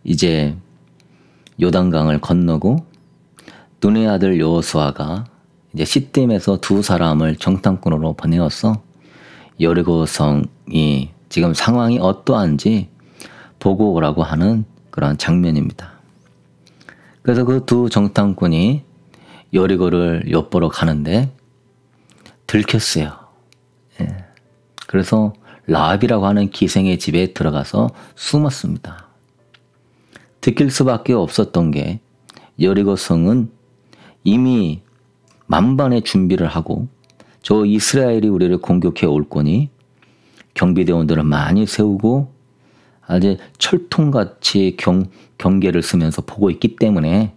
이제 요단강을 건너고 눈의 아들 여호수아가 이제 시딤에서 두 사람을 정탐꾼으로 보내어서 여리고성이 지금 상황이 어떠한지 보고 오라고 하는 그런 장면입니다. 그래서 그 두 정탐꾼이 여리고를 엿보러 가는데 들켰어요. 예. 그래서 라합이라고 하는 기생의 집에 들어가서 숨었습니다. 들킬 수밖에 없었던 게 여리고성은 이미 만반의 준비를 하고 저 이스라엘이 우리를 공격해 올 거니 경비대원들을 많이 세우고 아주 철통같이 경계를 쓰면서 보고 있기 때문에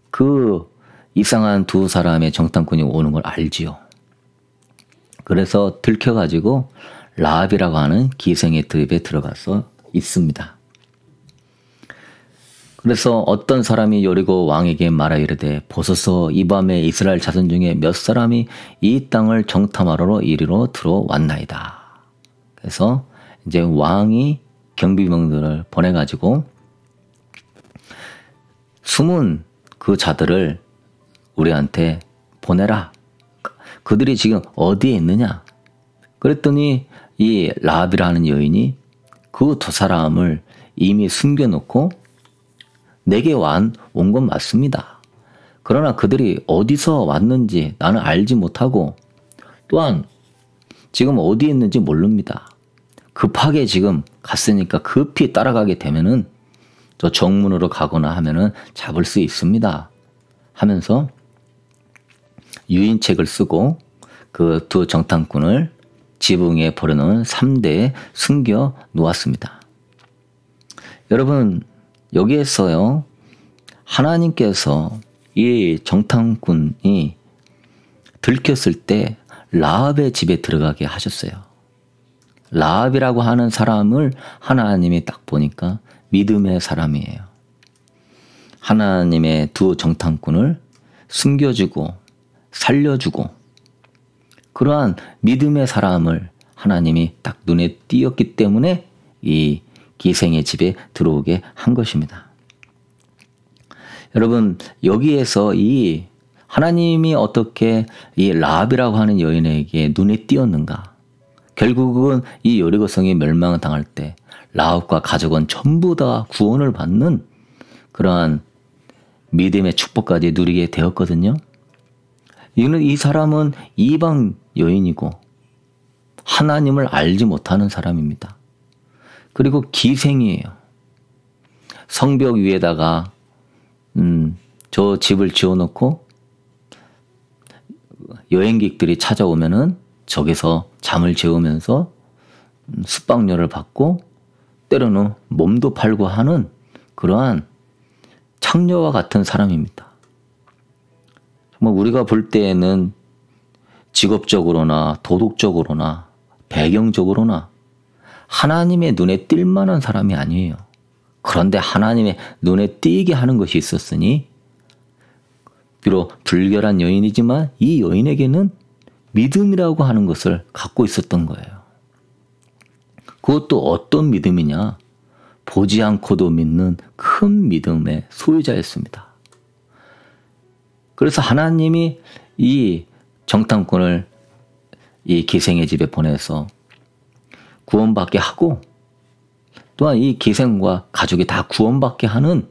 그 이상한 두 사람의 정탐꾼이 오는 걸 알지요. 그래서 들켜가지고 라합이라고 하는 기생의 집에 들어가서 있습니다. 그래서 어떤 사람이 여리고 왕에게 말하 이르되 보소서 이 밤에 이스라엘 자손 중에 몇 사람이 이 땅을 정탐하러 이리로 들어왔나이다. 그래서 이제 왕이 경비병들을 보내가지고 숨은 그 자들을 우리한테 보내라. 그들이 지금 어디에 있느냐? 그랬더니 이 라합이라는 여인이 그 두 사람을 이미 숨겨놓고 내게 온 건 맞습니다. 그러나 그들이 어디서 왔는지 나는 알지 못하고 또한 지금 어디에 있는지 모릅니다. 급하게 지금 갔으니까 급히 따라가게 되면은 저 정문으로 가거나 하면은 잡을 수 있습니다. 하면서 유인책을 쓰고 그 두 정탐꾼을 지붕에 버려놓은 3대에 숨겨 놓았습니다. 여러분 여기에서요 하나님께서 이 정탐꾼이 들켰을 때 라합의 집에 들어가게 하셨어요. 라합이라고 하는 사람을 하나님이 딱 보니까 믿음의 사람이에요. 하나님의 두 정탐꾼을 숨겨주고 살려주고 그러한 믿음의 사람을 하나님이 딱 눈에 띄었기 때문에 이 기생의 집에 들어오게 한 것입니다. 여러분 여기에서 이 하나님이 어떻게 이 라합이라고 하는 여인에게 눈에 띄었는가? 결국은 이 여리고성이 멸망을 당할 때 라합과 가족은 전부 다 구원을 받는 그러한 믿음의 축복까지 누리게 되었거든요. 이 사람은 이방 여인이고 하나님을 알지 못하는 사람입니다. 그리고 기생이에요. 성벽 위에다가 저 집을 지어놓고 여행객들이 찾아오면은 저기서 잠을 재우면서 숙박료를 받고 때로는 몸도 팔고 하는 그러한 창녀와 같은 사람입니다. 정말 우리가 볼 때에는 직업적으로나 도덕적으로나 배경적으로나 하나님의 눈에 띌 만한 사람이 아니에요. 그런데 하나님의 눈에 띄게 하는 것이 있었으니 비록 불결한 여인이지만 이 여인에게는 믿음이라고 하는 것을 갖고 있었던 거예요. 그것도 어떤 믿음이냐? 보지 않고도 믿는 큰 믿음의 소유자였습니다. 그래서 하나님이 이 정탐꾼을 이 기생의 집에 보내서 구원받게 하고 또한 이 기생과 가족이 다 구원받게 하는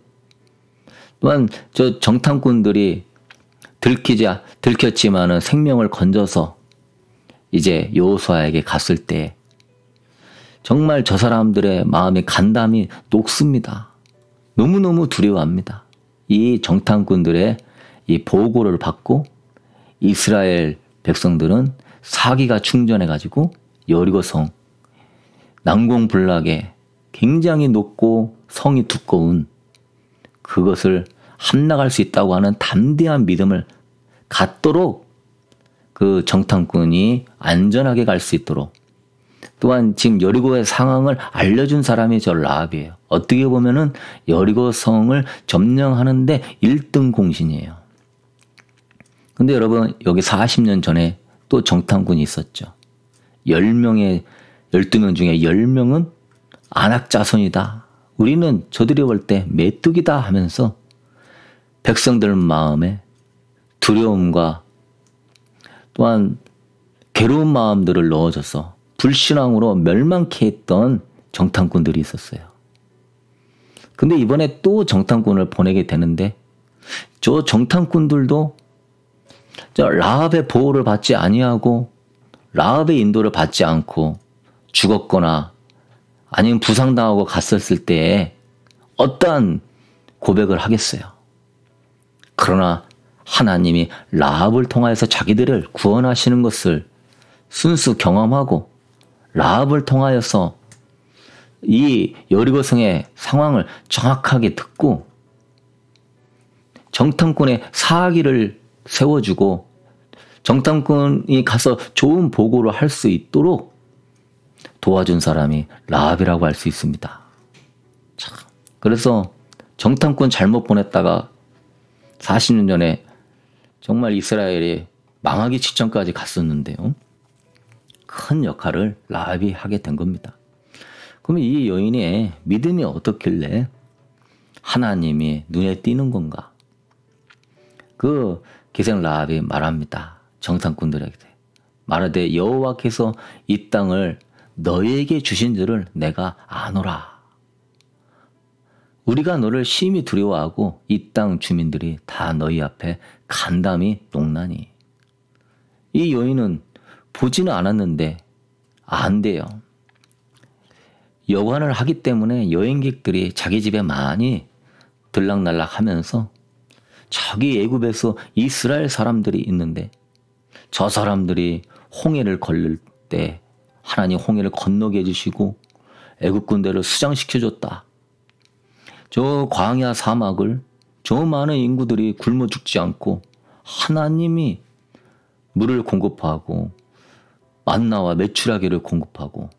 또한 저 정탐꾼들이 들켰지만은 생명을 건져서 이제 여호수아에게 갔을 때 정말 저 사람들의 마음이 간담이 녹습니다. 너무너무 두려워합니다. 이 정탐꾼들의 이 보고를 받고 이스라엘 백성들은 사기가 충전해가지고 여리고성 난공불락에 굉장히 높고 성이 두꺼운 그것을 함락할 수 있다고 하는 담대한 믿음을 갖도록 그 정탐꾼이 안전하게 갈 수 있도록 또한 지금 여리고의 상황을 알려준 사람이 저 라합이에요. 어떻게 보면은 여리고 성을 점령하는데 1등 공신이에요. 근데 여러분 여기 40년 전에 또 정탐꾼이 있었죠. 12명 중에 10명은 안악 자손이다. 우리는 저들이 볼 때 메뚜기다 하면서 백성들 마음에 두려움과 또한 괴로운 마음들을 넣어줘서 불신앙으로 멸망케 했던 정탐꾼들이 있었어요. 근데 이번에 또 정탐꾼을 보내게 되는데 저 정탐꾼들도 저 라합의 보호를 받지 아니하고 라합의 인도를 받지 않고 죽었거나 아니면 부상당하고 갔었을 때에 어떠한 고백을 하겠어요. 그러나 하나님이 라합을 통하여서 자기들을 구원하시는 것을 순수 경험하고 라합을 통하여서 이 여리고성의 상황을 정확하게 듣고 정탐꾼의 사기를 세워주고 정탐꾼이 가서 좋은 보고를 할 수 있도록 도와준 사람이 라합이라고 할 수 있습니다. 참. 그래서 정탐꾼 잘못 보냈다가 40년 전에 정말 이스라엘이 망하기 직전까지 갔었는데요. 큰 역할을 라합이 하게 된 겁니다. 그러면 이 여인의 믿음이 어떻길래 하나님이 눈에 띄는 건가? 그 기생 라합이 말합니다. 정탐꾼들에게 말하되 여호와께서 이 땅을 너희에게 주신 줄을 내가 아노라. 우리가 너를 심히 두려워하고 이 땅 주민들이 다 너희 앞에 간담이 녹나니. 이 여인은 보지는 않았는데 안대요. 여관을 하기 때문에 여행객들이 자기 집에 많이 들락날락 하면서 저기 애굽에서 이스라엘 사람들이 있는데 저 사람들이 홍해를 걸릴 때 하나님 홍해를 건너게 해주시고 애굽 군대를 수장시켜줬다. 저 광야 사막을 저 많은 인구들이 굶어 죽지 않고 하나님이 물을 공급하고 만나와 메추라기를 공급하고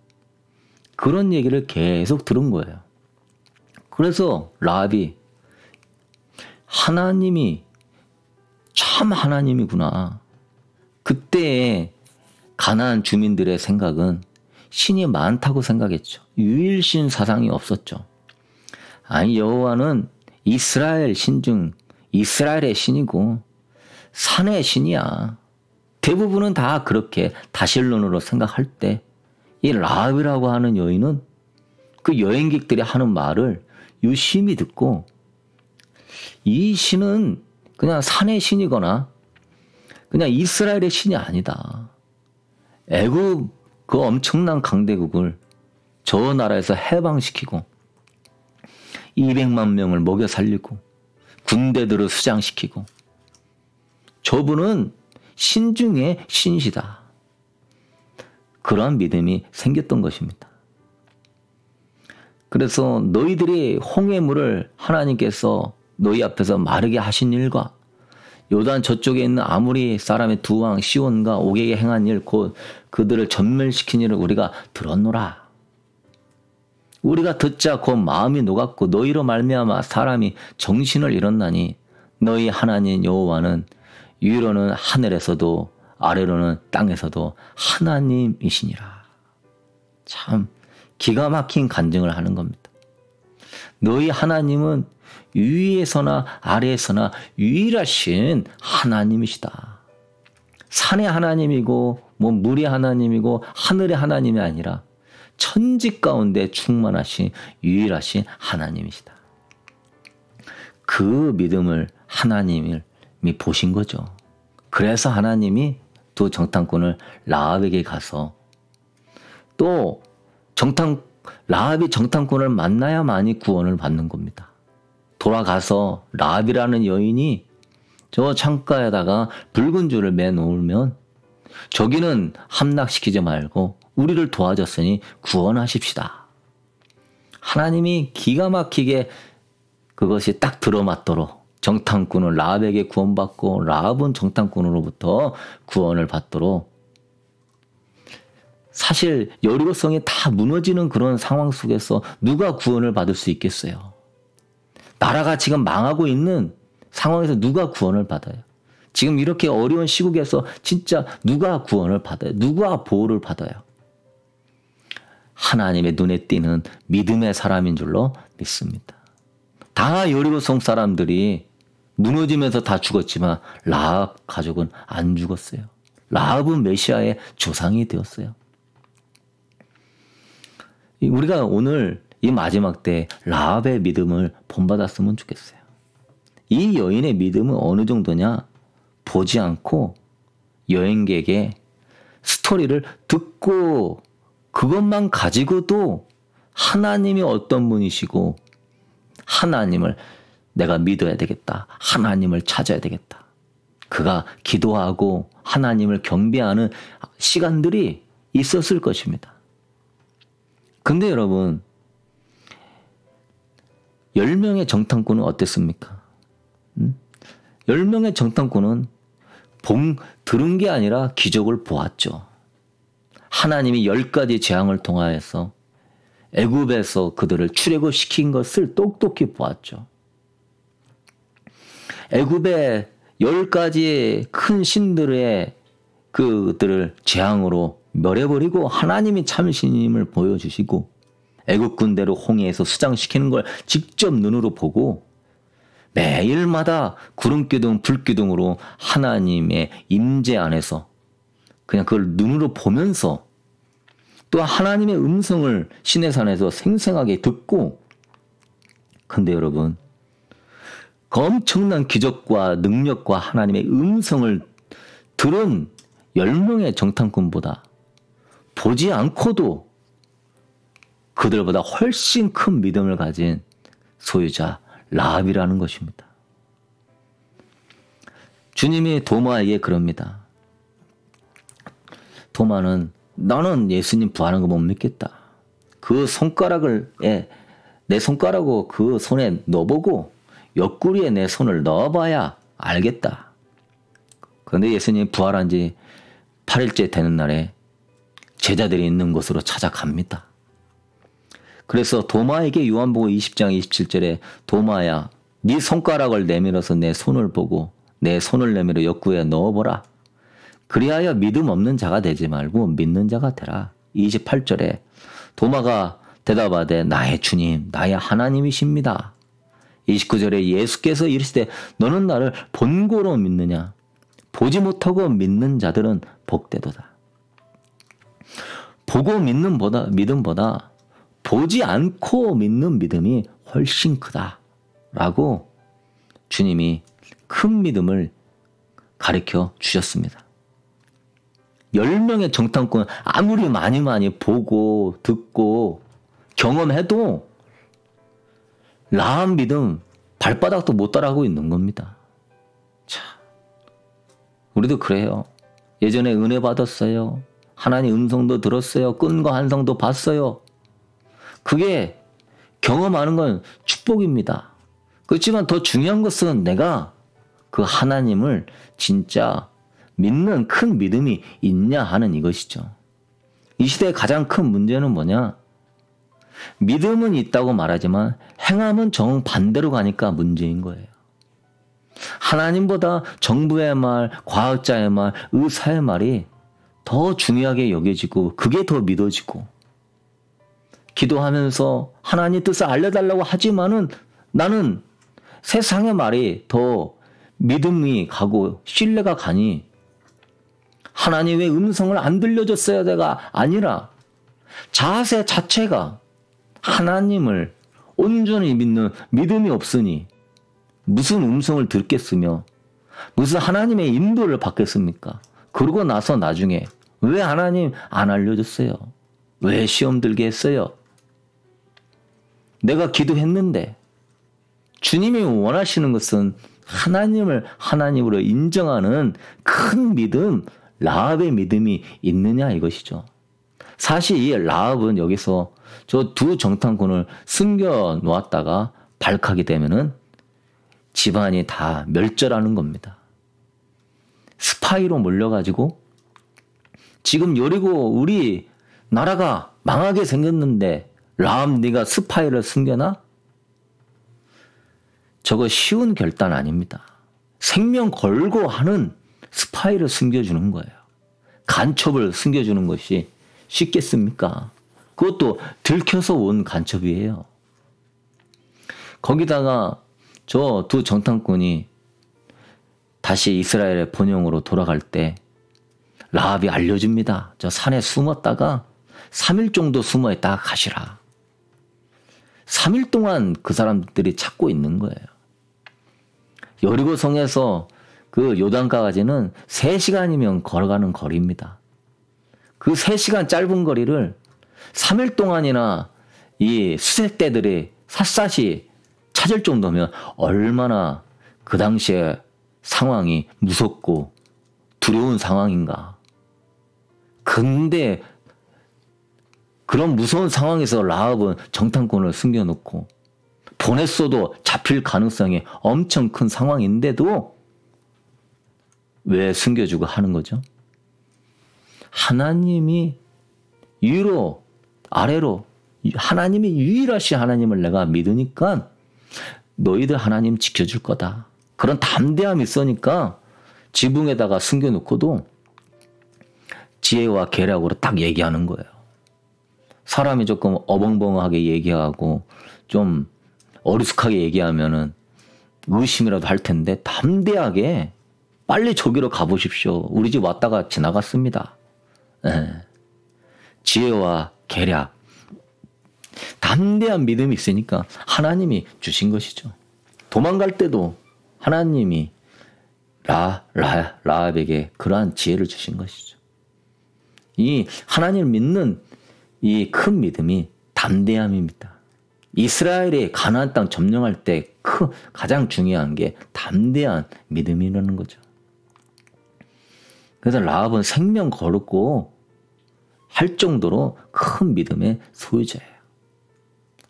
그런 얘기를 계속 들은 거예요. 그래서 라합이 하나님이 참 하나님이구나. 그때의 가나안 주민들의 생각은 신이 많다고 생각했죠. 유일신 사상이 없었죠. 아니 여호와는 이스라엘 신 중 이스라엘의 신이고 산의 신이야. 대부분은 다 그렇게 다실론으로 생각할 때 이 라합이라고 하는 여인은 그 여행객들이 하는 말을 유심히 듣고 이 신은 그냥 산의 신이거나 그냥 이스라엘의 신이 아니다. 애굽 그 엄청난 강대국을 저 나라에서 해방시키고 200만 명을 먹여 살리고 군대들을 수장시키고 저분은 신 중에 신이시다. 그러한 믿음이 생겼던 것입니다. 그래서 너희들이 홍해물을 하나님께서 너희 앞에서 마르게 하신 일과 요단 저쪽에 있는 아모리 사람의 두 왕 시온과 옥에게 행한 일 곧 그들을 전멸시킨 일을 우리가 들었노라. 우리가 듣자 곧 마음이 녹았고 너희로 말미암아 사람이 정신을 잃었나니 너희 하나님 여호와는 위로는 하늘에서도 아래로는 땅에서도 하나님이시니라. 참 기가 막힌 간증을 하는 겁니다. 너희 하나님은 위에서나 아래에서나 유일하신 하나님이시다. 산의 하나님이고 뭐 물의 하나님이고 하늘의 하나님이 아니라 천지 가운데 충만하신 유일하신 하나님이시다. 그 믿음을 하나님이 보신 거죠. 그래서 하나님이 두 정탐꾼을 라합에게 가서 또 라합이 정탐꾼을 만나야만이 구원을 받는 겁니다. 돌아가서 라합이라는 여인이 저 창가에다가 붉은 줄을 매놓으면 저기는 함락시키지 말고 우리를 도와줬으니 구원하십시다. 하나님이 기가 막히게 그것이 딱 들어맞도록 정탐꾼은 라합에게 구원받고 라합은 정탐꾼으로부터 구원을 받도록 사실 여리고성이 다 무너지는 그런 상황 속에서 누가 구원을 받을 수 있겠어요? 나라가 지금 망하고 있는 상황에서 누가 구원을 받아요? 지금 이렇게 어려운 시국에서 진짜 누가 구원을 받아요? 누가 보호를 받아요? 하나님의 눈에 띄는 믿음의 사람인 줄로 믿습니다. 다 여리고성 사람들이 무너지면서 다 죽었지만 라합 가족은 안 죽었어요. 라합은 메시아의 조상이 되었어요. 우리가 오늘 이 마지막 때 라합의 믿음을 본받았으면 좋겠어요. 이 여인의 믿음은 어느 정도냐? 보지 않고 여행객의 스토리를 듣고 그것만 가지고도 하나님이 어떤 분이시고 하나님을 내가 믿어야 되겠다. 하나님을 찾아야 되겠다. 그가 기도하고 하나님을 경배하는 시간들이 있었을 것입니다. 근데 여러분 10명의 정탐꾼은 어땠습니까? 10명의 정탐꾼은 들은 게 아니라 기적을 보았죠. 하나님이 10가지 재앙을 통하여서 애굽에서 그들을 출애굽시킨 것을 똑똑히 보았죠. 애굽의 10가지 큰 신들의 그들을 재앙으로 멸해버리고 하나님이 참신임을 보여주시고 애굽 군대로 홍해에서 수장시키는 걸 직접 눈으로 보고 매일마다 구름기둥 불기둥으로 하나님의 임재 안에서 그냥 그걸 눈으로 보면서 또 하나님의 음성을 시내산에서 생생하게 듣고 근데 여러분 그 엄청난 기적과 능력과 하나님의 음성을 들은 10명의 정탐꾼보다 보지 않고도 그들보다 훨씬 큰 믿음을 가진 소유자 라합이라는 것입니다. 주님이 도마에게 그럽니다. 도마는 나는 예수님 부활한 거 못 믿겠다. 그 손가락을 내 손가락을 그 손에 넣어보고 옆구리에 내 손을 넣어봐야 알겠다. 그런데 예수님 부활한 지 8일째 되는 날에 제자들이 있는 곳으로 찾아갑니다. 그래서 도마에게 요한복음 20장 27절에 도마야 네 손가락을 내밀어서 내 손을 보고 내 손을 내밀어 옆구리에 넣어보라. 그리하여 믿음 없는 자가 되지 말고 믿는 자가 되라. 28절에 도마가 대답하되 나의 주님 나의 하나님이십니다. 29절에 예수께서 이르시되 너는 나를 본고로 믿느냐. 보지 못하고 믿는 자들은 복되도다. 보고 믿는 믿음보다 보지 않고 믿는 믿음이 훨씬 크다라고 주님이 큰 믿음을 가르쳐 주셨습니다. 10명의 정탐꾼 아무리 많이 보고 듣고 경험해도 라합 믿음 발바닥도 못 따라가고 있는 겁니다. 자, 우리도 그래요. 예전에 은혜 받았어요. 하나님 음성도 들었어요. 끈과 한성도 봤어요. 그게 경험하는 건 축복입니다. 그렇지만 더 중요한 것은 내가 그 하나님을 진짜 믿는 큰 믿음이 있냐 하는 이것이죠. 이 시대의 가장 큰 문제는 뭐냐? 믿음은 있다고 말하지만 행함은 정반대로 가니까 문제인 거예요. 하나님보다 정부의 말, 과학자의 말, 의사의 말이 더 중요하게 여겨지고 그게 더 믿어지고 기도하면서 하나님 뜻을 알려달라고 하지만은 나는 세상의 말이 더 믿음이 가고 신뢰가 가니 하나님의 음성을 안 들려줬어야 내가 아니라 자세 자체가 하나님을 온전히 믿는 믿음이 없으니 무슨 음성을 듣겠으며 무슨 하나님의 인도를 받겠습니까? 그러고 나서 나중에 왜 하나님 안 알려줬어요? 왜 시험 들게 했어요? 내가 기도했는데 주님이 원하시는 것은 하나님을 하나님으로 인정하는 큰 믿음, 라합의 믿음이 있느냐 이것이죠. 사실 이 라합은 여기서 저 두 정탐꾼을 숨겨 놓았다가 발칵이 되면은 집안이 다 멸절하는 겁니다. 스파이로 몰려가지고 지금 여리고 우리 나라가 망하게 생겼는데 라합 네가 스파이를 숨겨놔? 저거 쉬운 결단 아닙니다. 생명 걸고 하는 스파이를 숨겨주는 거예요. 간첩을 숨겨주는 것이 쉽겠습니까? 그것도 들켜서 온 간첩이에요. 거기다가 저 두 정탐꾼이 다시 이스라엘의 본영으로 돌아갈 때 라합이 알려줍니다. 저 산에 숨었다가 3일 정도 숨어있다가 가시라. 3일 동안 그 사람들이 찾고 있는 거예요. 여리고 성에서 그 요단가까지는 3시간이면 걸어가는 거리입니다. 그 3시간 짧은 거리를 3일 동안이나 이 수색대들이 샅샅이 찾을 정도면 얼마나 그 당시에 상황이 무섭고 두려운 상황인가. 근데 그런 무서운 상황에서 라합은 정탐꾼을 숨겨놓고 보냈어도 잡힐 가능성이 엄청 큰 상황인데도 왜 숨겨주고 하는 거죠? 하나님이 위로 아래로 하나님이 유일하신 하나님을 내가 믿으니까 너희들 하나님 지켜줄 거다. 그런 담대함이 있으니까 지붕에다가 숨겨놓고도 지혜와 계략으로 딱 얘기하는 거예요. 사람이 조금 어벙벙하게 얘기하고 좀 어리숙하게 얘기하면은 의심이라도 할 텐데 담대하게 빨리 저기로 가보십시오. 우리 집 왔다가 지나갔습니다. 네. 지혜와 계략, 담대한 믿음이 있으니까 하나님이 주신 것이죠. 도망갈 때도 하나님이 라합에게 그러한 지혜를 주신 것이죠. 이 하나님을 믿는 이 큰 믿음이 담대함입니다. 이스라엘이 가나안 땅 점령할 때 가장 중요한 게 담대한 믿음이라는 거죠. 그래서 라합은 생명 걸었고 할 정도로 큰 믿음의 소유자예요.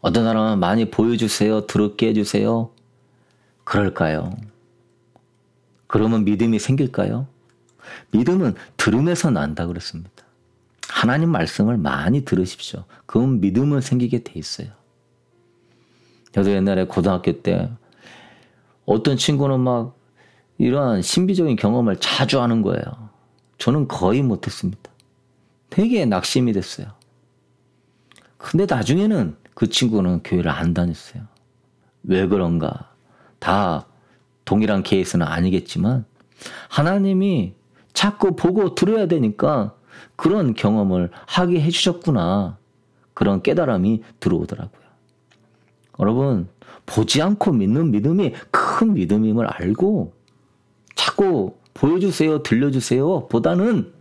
어떤 사람은 많이 보여주세요, 더럽게 해주세요. 그럴까요? 그러면 믿음이 생길까요? 믿음은 들음에서 난다 그랬습니다. 하나님 말씀을 많이 들으십시오. 그럼 믿음은 생기게 돼 있어요. 저도 옛날에 고등학교 때 어떤 친구는 막 이러한 신비적인 경험을 자주 하는 거예요. 저는 거의 못했습니다. 되게 낙심이 됐어요. 근데 나중에는 그 친구는 교회를 안 다녔어요. 왜 그런가? 다 동일한 케이스는 아니겠지만 하나님이 자꾸 보고 들어야 되니까 그런 경험을 하게 해주셨구나. 그런 깨달음이 들어오더라고요. 여러분, 보지 않고 믿는 믿음이 큰 믿음임을 알고 자꾸 보여주세요, 들려주세요 보다는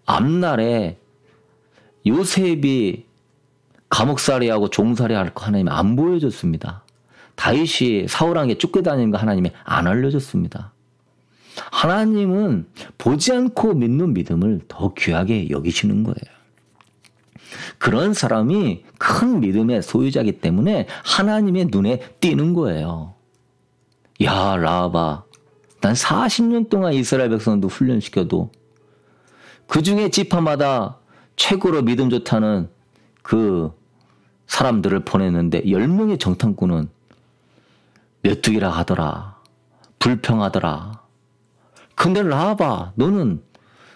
앞날에 요셉이 감옥살이하고 종살이할 거 하나님이 안 보여줬습니다. 다윗이 사울왕에게 쫓겨다니는 거 하나님이 안 알려줬습니다. 하나님은 보지 않고 믿는 믿음을 더 귀하게 여기시는 거예요. 그런 사람이 큰 믿음의 소유자이기 때문에 하나님의 눈에 띄는 거예요. 야, 라합아, 난 40년 동안 이스라엘 백성도 훈련시켜도 그 중에 지파마다 최고로 믿음 좋다는 그 사람들을 보냈는데 10명의 정탐꾼은 메뚜기라 하더라. 불평하더라. 근데 라합아, 너는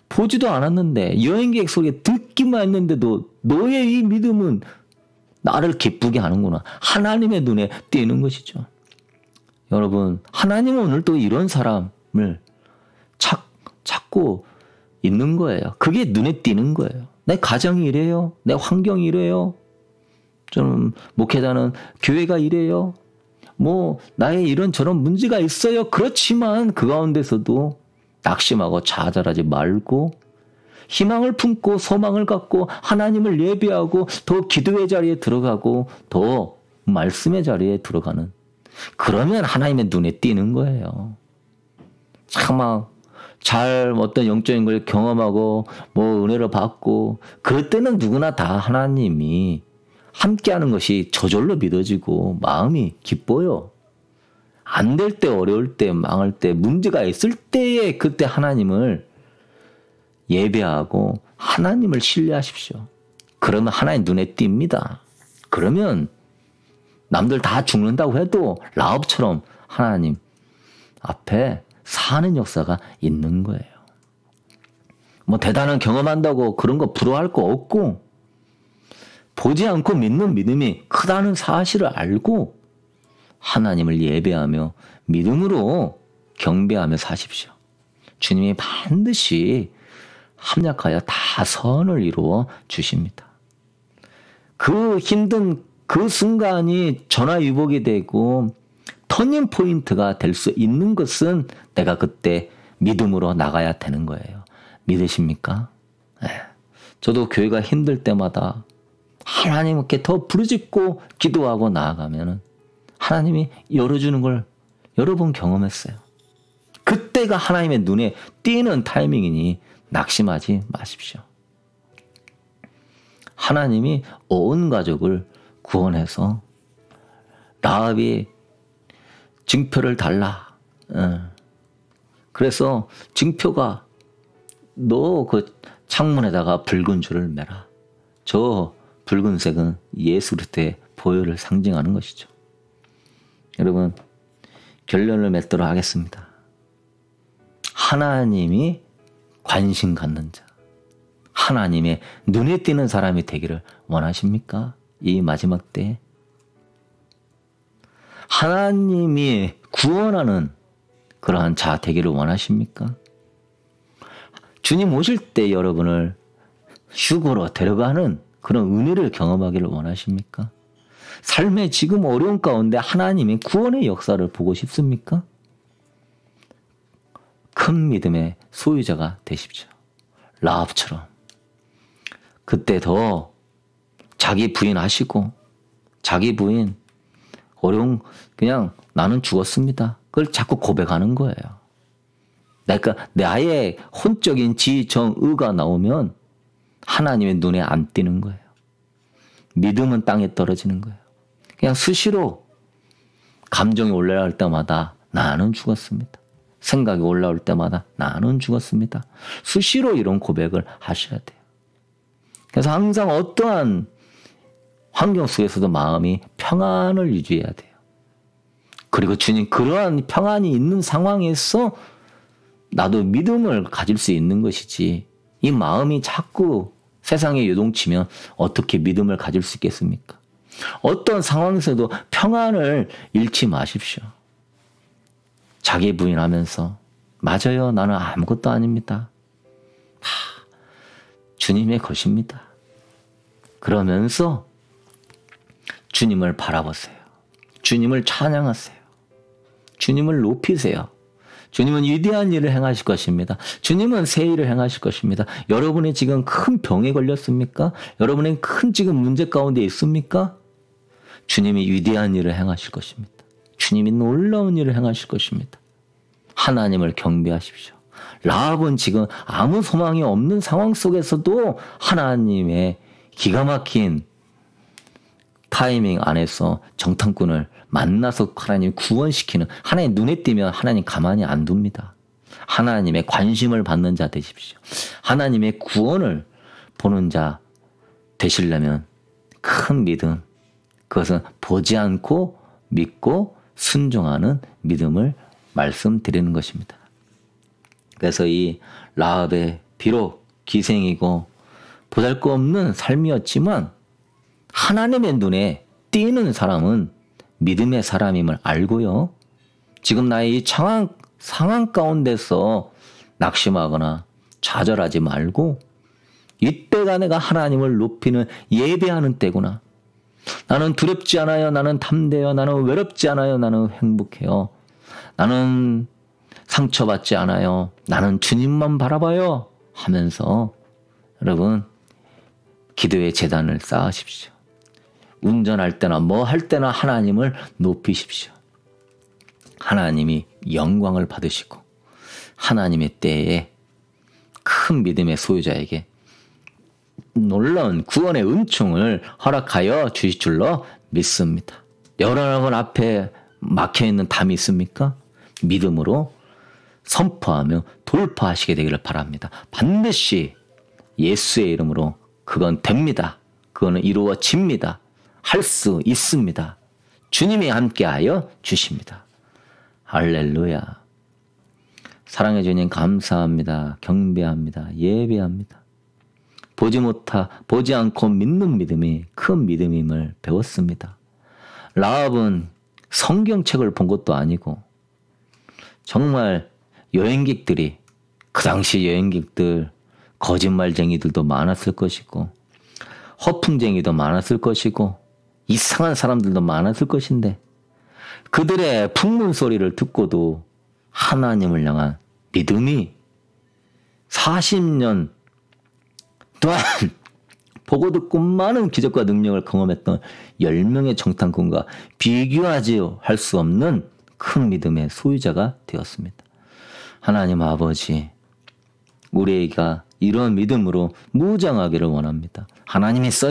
보지도 않았는데 여행 계획 속에 듣기만 했는데도 너의 이 믿음은 나를 기쁘게 하는구나. 하나님의 눈에 띄는 것이죠. 여러분, 하나님은 오늘 또 이런 사람을 찾고 있는 거예요. 그게 눈에 띄는 거예요. 내 가정이 이래요. 내 환경이 이래요. 좀 목회자는 교회가 이래요. 뭐 나의 이런저런 문제가 있어요. 그렇지만 그 가운데서도 낙심하고 좌절하지 말고 희망을 품고 소망을 갖고 하나님을 예배하고 더 기도의 자리에 들어가고 더 말씀의 자리에 들어가는, 그러면 하나님의 눈에 띄는 거예요. 참 잘 어떤 영적인 걸 경험하고 뭐 은혜를 받고 그럴 때는 누구나 다 하나님이 함께하는 것이 저절로 믿어지고 마음이 기뻐요. 안 될 때, 어려울 때, 망할 때, 문제가 있을 때에 그때 하나님을 예배하고 하나님을 신뢰하십시오. 그러면 하나님 눈에 띕니다. 그러면 남들 다 죽는다고 해도 라합처럼 하나님 앞에 사는 역사가 있는 거예요. 뭐 대단한 경험한다고 그런 거 부러워할 거 없고 보지 않고 믿는 믿음이 크다는 사실을 알고 하나님을 예배하며 믿음으로 경배하며 사십시오. 주님이 반드시 합력하여 다 선을 이루어 주십니다. 그 힘든 그 순간이 전화위복이 되고 터닝 포인트가 될 수 있는 것은 내가 그때 믿음으로 나가야 되는 거예요. 믿으십니까? 네. 저도 교회가 힘들 때마다 하나님께 더 부르짖고 기도하고 나아가면 하나님이 열어주는 걸 여러 번 경험했어요. 그때가 하나님의 눈에 띄는 타이밍이니 낙심하지 마십시오. 하나님이 온 가족을 구원해서 라합이 증표를 달라. 그래서 증표가 너 그 창문에다가 붉은 줄을 매라. 저 붉은색은 예수 그리스도의 보혈을 상징하는 것이죠. 여러분 결론을 맺도록 하겠습니다. 하나님이 관심 갖는 자, 하나님의 눈에 띄는 사람이 되기를 원하십니까? 이 마지막 때에 하나님이 구원하는 그러한 자 되기를 원하십니까? 주님 오실 때 여러분을 휴거로 데려가는 그런 은혜를 경험하기를 원하십니까? 삶의 지금 어려운 가운데 하나님의 구원의 역사를 보고 싶습니까? 큰 믿음의 소유자가 되십시오. 라합처럼 그때 더 자기 부인하시고 자기 부인 어려운 그냥 나는 죽었습니다. 그걸 자꾸 고백하는 거예요. 그러니까 나의 혼적인 지정의가 나오면 하나님의 눈에 안 띄는 거예요. 믿음은 땅에 떨어지는 거예요. 그냥 수시로 감정이 올라올 때마다 나는 죽었습니다. 생각이 올라올 때마다 나는 죽었습니다. 수시로 이런 고백을 하셔야 돼요. 그래서 항상 어떠한 환경 속에서도 마음이 평안을 유지해야 돼요. 그리고 주님 그러한 평안이 있는 상황에서 나도 믿음을 가질 수 있는 것이지 이 마음이 자꾸 세상에 요동치면 어떻게 믿음을 가질 수 있겠습니까? 어떤 상황에서도 평안을 잃지 마십시오. 자기 부인하면서 맞아요. 나는 아무것도 아닙니다. 주님의 것입니다. 그러면서 주님을 바라보세요. 주님을 찬양하세요. 주님을 높이세요. 주님은 위대한 일을 행하실 것입니다. 주님은 새 일을 행하실 것입니다. 여러분이 지금 큰 병에 걸렸습니까? 여러분이 큰 지금 문제 가운데 있습니까? 주님이 위대한 일을 행하실 것입니다. 주님이 놀라운 일을 행하실 것입니다. 하나님을 경배하십시오. 라합은 지금 아무 소망이 없는 상황 속에서도 하나님의 기가 막힌 타이밍 안에서 정탐꾼을 만나서 하나님 구원시키는 하나님 눈에 띄면 하나님 가만히 안 둡니다. 하나님의 관심을 받는 자 되십시오. 하나님의 구원을 보는 자 되시려면 큰 믿음, 그것은 보지 않고 믿고 순종하는 믿음을 말씀드리는 것입니다. 그래서 이 라합의 비록 기생이고 보잘것없는 삶이었지만 하나님의 눈에 띄는 사람은 믿음의 사람임을 알고요. 지금 나의 이 상황 가운데서 낙심하거나 좌절하지 말고 이때가 내가 하나님을 높이는 예배하는 때구나. 나는 두렵지 않아요. 나는 담대해요. 나는 외롭지 않아요. 나는 행복해요. 나는 상처받지 않아요. 나는 주님만 바라봐요. 하면서 여러분 기도의 제단을 쌓으십시오. 운전할 때나 뭐 할 때나 하나님을 높이십시오. 하나님이 영광을 받으시고 하나님의 때에 큰 믿음의 소유자에게 놀라운 구원의 은총을 허락하여 주실 줄로 믿습니다. 여러분 앞에 막혀있는 담이 있습니까? 믿음으로 선포하며 돌파하시게 되기를 바랍니다. 반드시 예수의 이름으로 그건 됩니다. 그거는 이루어집니다. 할 수 있습니다. 주님이 함께하여 주십니다. 할렐루야. 사랑해 주님 감사합니다. 경배합니다. 예배합니다. 보지 않고 믿는 믿음이 큰 믿음임을 배웠습니다. 라합은 성경책을 본 것도 아니고 정말 여행객들이, 그 당시 여행객들 거짓말쟁이들도 많았을 것이고 허풍쟁이도 많았을 것이고 이상한 사람들도 많았을 것인데 그들의 풍문 소리를 듣고도 하나님을 향한 믿음이 40년 동안 보고 듣고 많은 기적과 능력을 경험했던 10명의 정탐꾼과 비교하지 할 수 없는 큰 믿음의 소유자가 되었습니다. 하나님 아버지, 우리가 이런 믿음으로 무장하기를 원합니다. 하나님이 써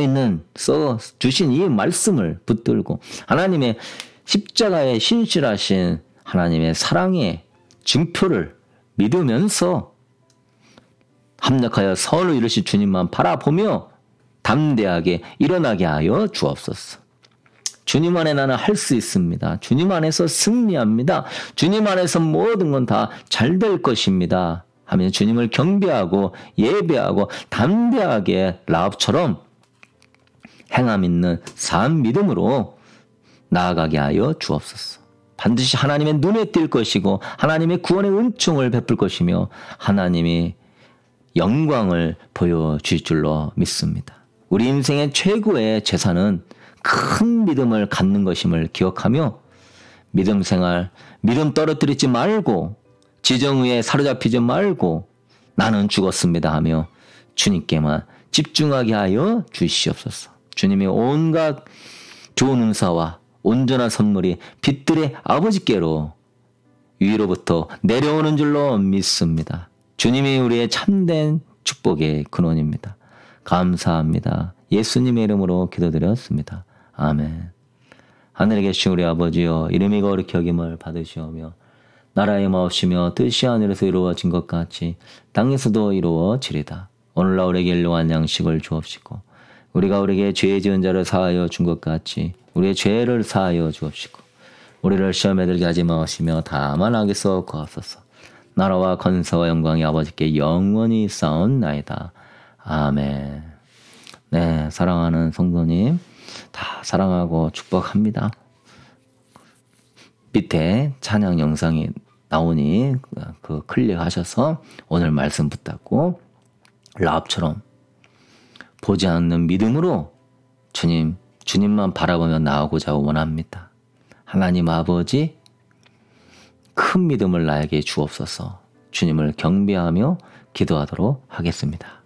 주신 이 말씀을 붙들고 하나님의 십자가에 신실하신 하나님의 사랑의 증표를 믿으면서 합력하여 선을 이루실 주님만 바라보며 담대하게 일어나게 하여 주옵소서. 주님 안에 나는 할 수 있습니다. 주님 안에서 승리합니다. 주님 안에서 모든 건 다 잘 될 것입니다. 하며 주님을 경배하고 예배하고 담대하게 라합처럼 행함 있는 산 믿음으로 나아가게 하여 주옵소서. 반드시 하나님의 눈에 띌 것이고 하나님의 구원의 은총을 베풀 것이며 하나님이 영광을 보여주실 줄로 믿습니다. 우리 인생의 최고의 재산은 큰 믿음을 갖는 것임을 기억하며 믿음 생활, 믿음 떨어뜨리지 말고 지정의에 사로잡히지 말고 나는 죽었습니다 하며 주님께만 집중하게 하여 주시옵소서. 주님의 온갖 좋은 은사와 온전한 선물이 빛들의 아버지께로 위로부터 내려오는 줄로 믿습니다. 주님이 우리의 참된 축복의 근원입니다. 감사합니다. 예수님의 이름으로 기도드렸습니다. 아멘. 하늘에 계신 우리 아버지여, 이름이 거룩히 여김을 받으시오며 나라의 마옵시며 뜻이 하늘에서 이루어진 것 같이 땅에서도 이루어지리다. 오늘날 우리에게 일용할 양식을 주옵시고 우리가 우리에게 죄 지은 자를 사하여 준 것 같이 우리의 죄를 사하여 주옵시고 우리를 시험에 들게 하지 마시며 다만 악에서 구하소서. 나라와 권세와 영광이 아버지께 영원히 쌓옵나이다. 아멘. 네, 사랑하는 성도님 다 사랑하고 축복합니다. 밑에 찬양 영상이 나오니 그 클릭하셔서 오늘 말씀 붙잡고 라합처럼 보지 않는 믿음으로 주님만 바라보며 나아가고자 원합니다. 하나님 아버지, 큰 믿음을 나에게 주옵소서. 주님을 경배하며 기도하도록 하겠습니다.